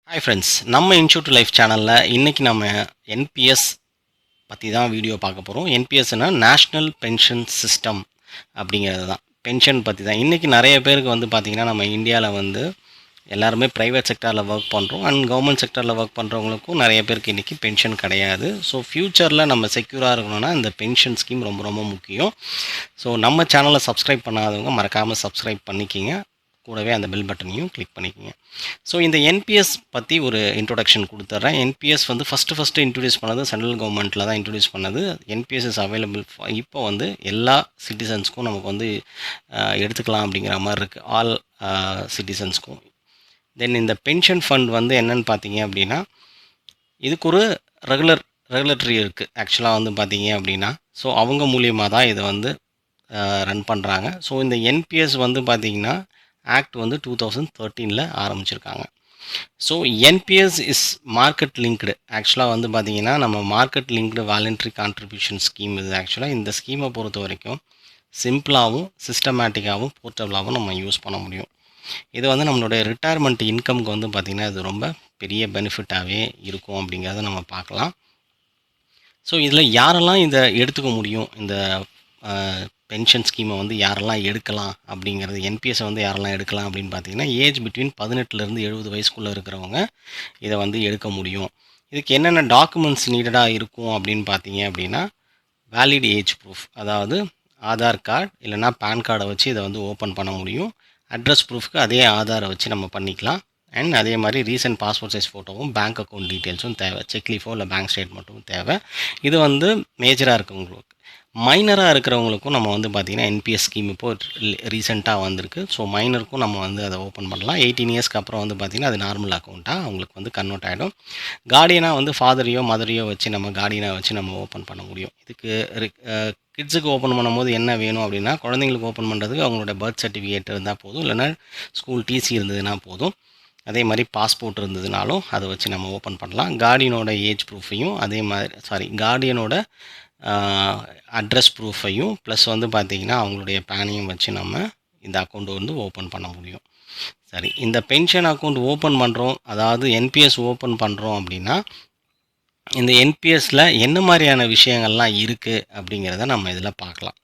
Hi friends, நம்ம இன்ஷூ to life சேனலில் இன்றைக்கி நம்ம என்பிஎஸ் பற்றி தான் வீடியோ பார்க்க போகிறோம். என்பிஎஸ்னால் நேஷ்னல் பென்ஷன் சிஸ்டம் அப்படிங்கிறது தான். பென்ஷன் பற்றி தான் இன்றைக்கி நிறைய பேருக்கு வந்து பார்த்திங்கன்னா நம்ம இந்தியாவில் வந்து எல்லாருமே ப்ரைவேட் செக்டாரில் ஒர்க் பண்ணுறோம் அண்ட் கவர்மெண்ட் செக்டாரில் ஒர்க் பண்ணுறவங்களுக்கும் நிறைய பேருக்கு இன்றைக்கி பென்ஷன் கிடையாது. ஸோ ஃப்யூச்சரில் நம்ம செக்யூராக இருக்கணும்னா இந்த பென்ஷன் ஸ்கீம் ரொம்ப ரொம்ப முக்கியம். ஸோ நம்ம சேனலை சப்ஸ்கிரைப் பண்ணாதவங்க மறக்காமல் சப்ஸ்கிரைப் பண்ணிக்கிங்க, கூடவே அந்த பெல் பட்டனையும் கிளிக் பண்ணிக்கோங்க. ஸோ இந்த என்பிஎஸ் பற்றி ஒரு இன்ட்ரொடக்ஷன் கொடுத்துட்றேன். என்பிஎஸ் வந்து ஃபஸ்ட்டு இன்ட்ரடியூஸ் பண்ணது சென்ட்ரல் கவர்மெண்ட்டில் தான் இன்ட்ரடியூஸ் பண்ணது. என்பிஎஸ் இஸ் அவைலபிள் இப்போ வந்து எல்லா சிட்டிசன்ஸ்க்கும் நமக்கு வந்து எடுத்துக்கலாம் அப்படிங்கிற மாதிரி இருக்குது, ஆல் சிட்டிசன்ஸ்க்கும். தென் இந்த பென்ஷன் ஃபண்ட் வந்து என்னென்னு பார்த்தீங்க அப்படின்னா, இதுக்கு ஒரு ரெகுலேட்டரி இருக்குது ஆக்சுவலாக வந்து பார்த்தீங்க அப்படின்னா. ஸோ அவங்க மூலியமாக தான் இதை வந்து ரன் பண்ணுறாங்க. ஸோ இந்த என்பிஎஸ் வந்து பார்த்திங்கன்னா ஆக்ட் வந்து 2013 ஆரம்பிச்சிருக்காங்க. So NPS is market linked. ஆக்சுவலாக வந்து பார்த்திங்கன்னா நம்ம market linked voluntary contribution scheme இது. ஆக்சுவலாக இந்த ஸ்கீமை பொறுத்த வரைக்கும் சிம்பிளாகவும் சிஸ்டமேட்டிக்காகவும் போர்ட்டபிளாகவும் நம்ம யூஸ் பண்ண முடியும். இது வந்து நம்மளுடைய ரிட்டையர்மெண்ட் இன்கம்க்கு வந்து பார்த்திங்கன்னா இது ரொம்ப பெரிய பெனிஃபிட்டாகவே இருக்கும் அப்படிங்கிறத நம்ம பார்க்கலாம். ஸோ இதில் யாரெல்லாம் இதை எடுத்துக்க முடியும், இந்த பென்ஷன் ஸ்கீமை வந்து யாரெல்லாம் எடுக்கலாம் அப்படிங்கிறது, என்பிஎஸ்ஸை வந்து யாரெல்லாம் எடுக்கலாம் அப்படின்னு பார்த்தீங்கன்னா, ஏஜ் பிட்வீன் 18லேருந்து 70 வயசுக்குள்ளே இருக்கிறவங்க இதை வந்து எடுக்க முடியும். இதுக்கு என்னென்ன டாக்குமெண்ட்ஸ் நீடடாக இருக்கும் அப்படின்னு பார்த்தீங்க அப்படின்னா, வேலிட் ஏஜ் ப்ரூஃப், அதாவது ஆதார் கார்டு இல்லைனா பேன் கார்டை வச்சு இதை வந்து ஓப்பன் பண்ண முடியும். அட்ரஸ் ப்ரூஃப்க்கு அதே ஆதாரை வச்சு நம்ம பண்ணிக்கலாம். அண்ட் அதே மாதிரி ரீசெண்ட் பாஸ்போர்ட் சைஸ் ஃபோட்டோவும் பேங்க் அக்கௌண்ட் டீட்டெயில்ஸும் தேவை. செக்லீஃபோ இல்லை பேங்க் ஸ்டேட்மெண்ட்டும் தேவை. இது வந்து மேஜராக இருக்கவங்களுக்கு. மைனராக இருக்கிறவங்களுக்கும் நம்ம வந்து பார்த்திங்கன்னா என்பிஎஸ் ஸ்கீம் இப்போது ரீசெண்டாக வந்திருக்கு. ஸோ மைனருக்கும் நம்ம வந்து அதை ஓப்பன் பண்ணலாம். 18 இயர்ஸ்க்கு அப்புறம் வந்து பார்த்திங்கன்னா அது நார்மல் அக்கௌண்ட்டாக அவங்களுக்கு வந்து கன்வெர்ட் ஆகிடும். கார்டியனாக வந்து ஃபாதரையோ மதரையோ வச்சு நம்ம கார்டியனாக வச்சு நம்ம ஓப்பன் பண்ண முடியும். இதுக்கு கிட்ஸுக்கு ஓப்பன் பண்ணும்போது என்ன வேணும் அப்படின்னா, குழந்தைங்களுக்கு ஓப்பன் பண்ணுறதுக்கு அவங்களோட பர்த் சர்டிஃபிகேட் இருந்தால் போதும், இல்லைனா ஸ்கூல் டிசி இருந்ததுன்னா போதும். அதே மாதிரி பாஸ்போர்ட் இருந்ததுனாலும் அதை வச்சு நம்ம ஓப்பன் பண்ணலாம். கார்டியனோட ஏஜ் ப்ரூஃபையும் அதே மாதிரி கார்டியனோட அட்ரஸ் ப்ரூஃபையும் ப்ளஸ் வந்து பார்த்திங்கன்னா அவங்களுடைய பேனையும் வச்சு நம்ம இந்த அக்கௌண்ட் வந்து ஓப்பன் பண்ண முடியும். சரி, இந்த பென்ஷன் அக்கௌண்ட் ஓப்பன் பண்ணுறோம், அதாவது என்பிஎஸ் ஓப்பன் பண்ணுறோம் அப்படின்னா இந்த என்பிஎஸ்சில் என்ன மாதிரியான விஷயங்கள்லாம் இருக்குது அப்படிங்கிறத நம்ம இதில் பார்க்கலாம்.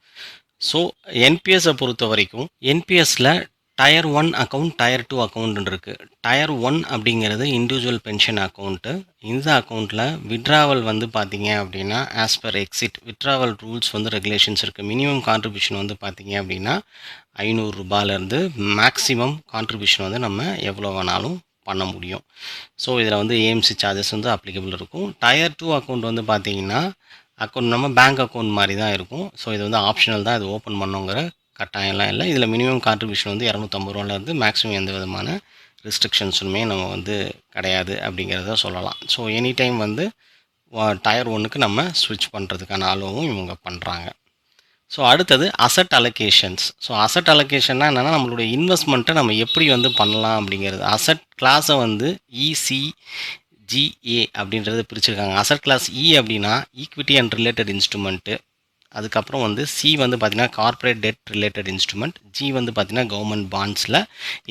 ஸோ என்பிஎஸ்ஸை பொறுத்த வரைக்கும் என்பிஎஸ்சில் டயர் 1 அக்கௌண்ட், டயர் 2 அக்கௌண்ட் இருக்குது. டயர் 1 அப்படிங்கிறது இண்டிவிஜுவல் பென்ஷன் அக்கௌண்ட்டு. இந்த அக்கௌண்ட்டில் விட்ராவல் வந்து பார்த்திங்க அப்படின்னா as per exit withdrawal rules வந்து ரெகுலேஷன்ஸ் இருக்குது. மினிமம் கான்ட்ரிபியூஷன் வந்து பார்த்திங்க அப்படின்னா 500 ரூபாயிலேருந்து மேக்ஸிமம் கான்ட்ரிபியூஷன் வந்து நம்ம எவ்வளோ வேணாலும் பண்ண முடியும். ஸோ இதில் வந்து ஏஎம்சி சார்ஜஸ் வந்து அப்ளிகபிள் இருக்கும். டயர் 2 அக்கௌண்ட் வந்து பார்த்திங்கன்னா அக்கௌண்ட் நம்ம பேங்க் அக்கௌண்ட் மாதிரி தான் இருக்கும். ஸோ இது வந்து ஆப்ஷனல் தான், இது ஓப்பன் பண்ணுங்கிற கட்டாயம்லாம் இல்லை. இதில் மினிமம் கான்ட்ரிபியூஷன் வந்து 250 ரூபாயிலேருந்து மேக்ஸிமம் எந்த விதமான ரெஸ்ட்ரிக்ஷன்ஸுமே நம்ம வந்து கிடையாது அப்படிங்கிறத சொல்லலாம். ஸோ எனி டைம் வந்து டயர் 1க்கு நம்ம ஸ்விட்ச் பண்ணுறதுக்கான அளவும் இவங்க பண்ணுறாங்க. ஸோ அடுத்தது அசட் அலோகேஷன்ஸ். ஸோ அசட் அலோகேஷன்னா என்னென்னா, நம்மளுடைய இன்வெஸ்ட்மெண்ட்டை நம்ம எப்படி வந்து பண்ணலாம் அப்படிங்கிறது. அசட் கிளாஸை வந்து இசிஜிஏ அப்படின்றத பிரிச்சுருக்காங்க. அசட் கிளாஸ் இ அப்படின்னா ஈக்விட்டி அண்ட் ரிலேட்டட் இன்ஸ்ட்ருமெண்ட்டு. அதுக்கப்புறம் வந்து சி வந்து பார்த்திங்கன்னா corporate debt related instrument. G வந்து பார்த்திங்கன்னா கவர்மெண்ட் பாண்ட்ஸில்.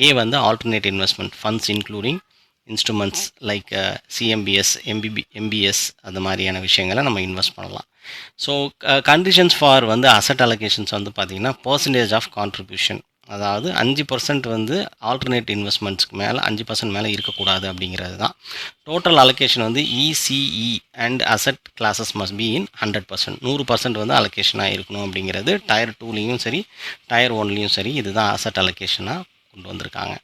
ஏ வந்து alternate investment funds including instruments like CMBS, MBS அந்த மாதிரியான விஷயங்களை நம்ம இன்வெஸ்ட் பண்ணலாம். ஸோ கண்டிஷன்ஸ் ஃபார் வந்து அசட் அலோகேஷன்ஸ் வந்து பார்த்திங்கன்னா பர்சன்டேஜ் ஆஃப் கான்ட்ரிபியூஷன், அதாவது 5% வந்து ஆல்டர்னேட் இன்வெஸ்ட்மெண்ட்ஸ்க்கு மேலே 5% மேலே இருக்கக்கூடாது அப்படிங்கிறது தான். டோட்டல் அலோகேஷன் வந்து ECE and asset classes must be in 100%. 100% வந்து அலோகேஷனாக இருக்கணும் அப்படிங்கிறது டயர் 2லேயும் சரி டயர் 1லேயும் சரி இதுதான் அசட் அலோகேஷனாக கொண்டு வந்திருக்காங்க.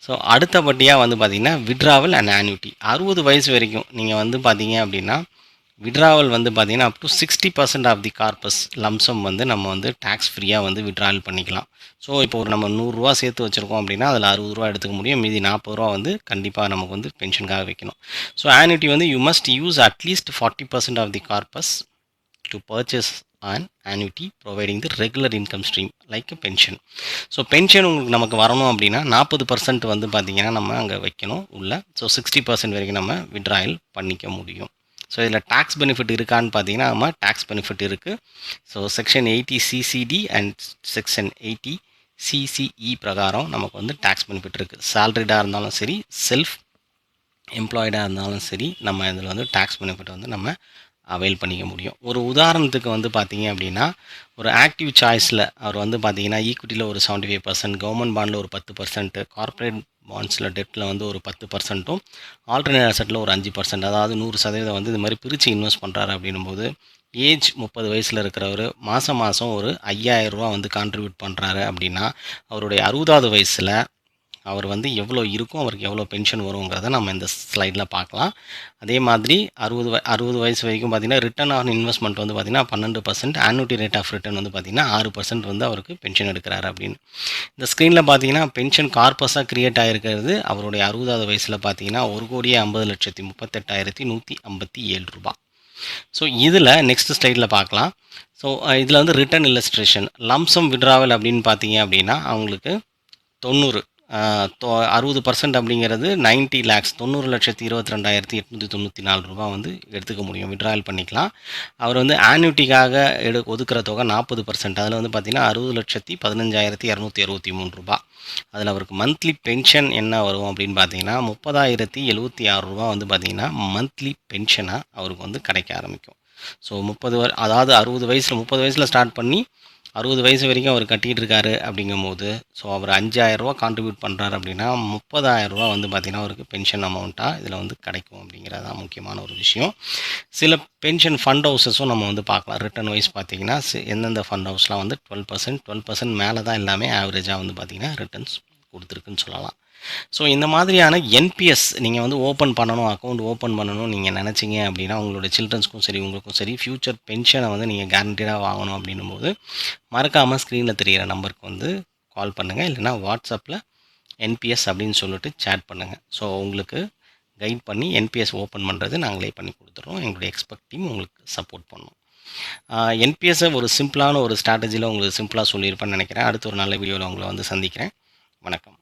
ஸோ அடுத்தபடியாக வந்து பார்த்திங்கன்னா விட்ராவல் அண்ட் ஆன்யூட்டி. 60 வயசு வரைக்கும் நீங்கள் வந்து பார்த்தீங்க அப்படின்னா விட்ராவல் வந்து பார்த்திங்கன்னா up to 60% of the corpus lump sum வந்து நம்ம வந்து டேக்ஸ் ஃப்ரீயாக வந்து விட்ராவல் பண்ணிக்கலாம். ஸோ இப்போ ஒரு நம்ம 100 ரூபா சேர்த்து வச்சுருக்கோம் அப்படின்னா அதில் 60 ரூபா எடுத்துக்க முடியும். மீதி 40 ரூபா வந்து கண்டிப்பாக நமக்கு வந்து பென்ஷனுக்காக வைக்கணும். ஸோ ஆன்யூட்டி வந்து you must use at least 40% of the corpus to purchase and annuity providing the regular income stream like pension. So pension உங்களுக்கு நமக்கு வரணும் அப்படின்னா 40% வந்து பார்த்திங்கன்னா நம்ம அங்கே வைக்கணும் உள்ள. ஸோ 60% வரைக்கும் நம்ம விட்ராயல் பண்ணிக்க முடியும். ஸோ இதில் டேக்ஸ் பெனிஃபிட் இருக்கான்னு பார்த்தீங்கன்னா நம்ம டேக்ஸ் பெனிஃபிட் இருக்குது. So section 80 CCD and section 80 CCE பிரகாரம் நமக்கு வந்து டேக்ஸ் பெனிஃபிட் இருக்குது. சேலரிடாக இருந்தாலும் சரி, செல்ஃப் எம்ப்ளாய்டாக இருந்தாலும் சரி, நம்ம இதில் வந்து டேக்ஸ் பெனிஃபிட் வந்து நம்ம அவைல் பண்ணிக்க முடியும். ஒரு உதாரணத்துக்கு வந்து பார்த்தீங்க அப்படின்னா, ஒரு ஆக்டிவ் சாய்ஸில் அவர் வந்து பார்த்தீங்கன்னா, ஈக்விட்டியில் ஒரு 75%, கவர்மெண்ட் பாண்டில் ஒரு 10%, கார்ப்பரேட் பாண்ட்ஸில் டெட்டில் வந்து ஒரு 10%ம், ஆல்டர்னேட் அசெட்டில் ஒரு 5%, அதாவது 100% வந்து இது மாதிரி பிரித்து இன்வெஸ்ட் பண்ணுறாரு அப்படின்னும்போது, ஏஜ் 30 வயசில் இருக்கிறவர் மாதம் மாதம் ஒரு ரூ. 5000 வந்து கான்ட்ரிபியூட் பண்ணுறாரு அப்படின்னா, அவருடைய 60வது வயசில் அவர் வந்து எவ்வளோ இருக்கும், அவருக்கு எவ்வளோ பென்ஷன் வருங்கிறத நம்ம இந்த ஸ்லைடில் பார்க்கலாம். அதே மாதிரி 60 வயசு வரைக்கும் பார்த்தீங்கன்னா, ரிட்டர்ன் ஆன் இன்வெஸ்ட்மெண்ட் வந்து பார்த்தீங்கன்னா 12%, ஆன்னுட்டி ரேட் ஆஃப் ரிட்டர்ன் வந்து பார்த்தீங்கன்னா 6% வந்து அவருக்கு பென்ஷன் எடுக்கிறாரு அப்படின்னு. இந்த ஸ்க்ரீனில் பார்த்தீங்கன்னா பென்ஷன் கார்பஸாக கிரியேட் ஆகிருக்கிறது அவருடைய 60வது வயசில் பார்த்தீங்கன்னா 1,50,38,157 ரூபாய். ஸோ இதில் நெக்ஸ்ட் ஸ்லைடில் பார்க்கலாம். ஸோ இதில் வந்து ரிட்டர்ன் இல்லஸ்ட்ரேஷன் லம்சம் விட்ராவல் அப்படின்னு பார்த்தீங்க அப்படின்னா அவங்களுக்கு 90 60% அப்படிங்கிறது 90 லேக்ஸ் 90,22,894 ரூபா வந்து எடுத்துக்க முடியும், விட்ராயல் பண்ணிக்கலாம். அவர் வந்து ஆன்யூட்டிக்காக ஒதுக்குற தொகை 40%, அதில் வந்து பார்த்திங்கன்னா 60,15,263 ரூபா. அதில் அவருக்கு மந்த்லி பென்ஷன் என்ன வரும் அப்படின்னு பார்த்தீங்கன்னா 30,076 ரூபா வந்து பார்த்திங்கன்னா மந்த்லி பென்ஷனாக அவருக்கு வந்து கிடைக்க ஆரம்பிக்கும். ஸோ 30 அதாவது 30 வயசில் ஸ்டார்ட் பண்ணி 60 வயசு வரைக்கும் அவர் கட்டிகிட்டு இருக்காரு அப்படிங்கும்போது, ஸோ அவர் 5000 ரூபா கான்ட்ரிபியூட் பண்ணுறாரு அப்படின்னா 30,000 ரூபா வந்து பார்த்திங்கன்னா அவருக்கு பென்ஷன் அமௌண்ட்டாக இதில் வந்து கிடைக்கும் அப்படிங்கிறது தான் முக்கியமான ஒரு விஷயம். சில பென்ஷன் ஃபண்ட் ஹவுசஸும் நம்ம வந்து பார்க்கலாம். ரிட்டர்ன் வைஸ் பார்த்திங்கன்னா எந்தெந்த ஃபண்ட் ஹவுஸ்லாம் வந்து 12% மேலே தான் எல்லாமே ஆவரேஜாக வந்து பார்த்திங்கன்னா ரிட்டர்ன்ஸ் கொடுத்துருக்குன்னு சொல்லலாம். ஸோ இந்த மாதிரியான என்பிஎஸ் நீங்கள் வந்து அக்கௌண்ட் ஓப்பன் பண்ணணும் நீங்கள் நினச்சிங்க அப்படின்னா, உங்களோட சில்ட்ரன்ஸ்க்கும் சரி உங்களுக்கும் சரி ஃப்யூச்சர் பென்ஷனை வந்து நீங்கள் கேரண்டீடாக வாங்கணும் அப்படின்னும் போது, மறக்காமல் ஸ்க்ரீனில் தெரிகிற நம்பருக்கு வந்து கால் பண்ணுங்கள், இல்லைனா வாட்ஸ்அப்பில் என்பிஎஸ் அப்படின்னு சொல்லிட்டு சேட் பண்ணுங்கள். ஸோ உங்களுக்கு கைட் பண்ணி என்பிஎஸ் ஓப்பன் பண்ணுறது நாங்களே பண்ணி கொடுத்துட்றோம். எங்களுடைய எக்ஸ்பர்ட் டீம் உங்களுக்கு சப்போர்ட் பண்ணும். என்பிஎஸ்ஸை ஒரு சிம்பிளான ஒரு ஸ்ட்ராட்டஜியில் உங்களுக்கு சிம்பிளாக சொல்லியிருப்பேன்னு நினைக்கிறேன். அடுத்த ஒரு நல்ல வீடியோவில் உங்களை வந்து சந்திக்கிறேன். வணக்கம்.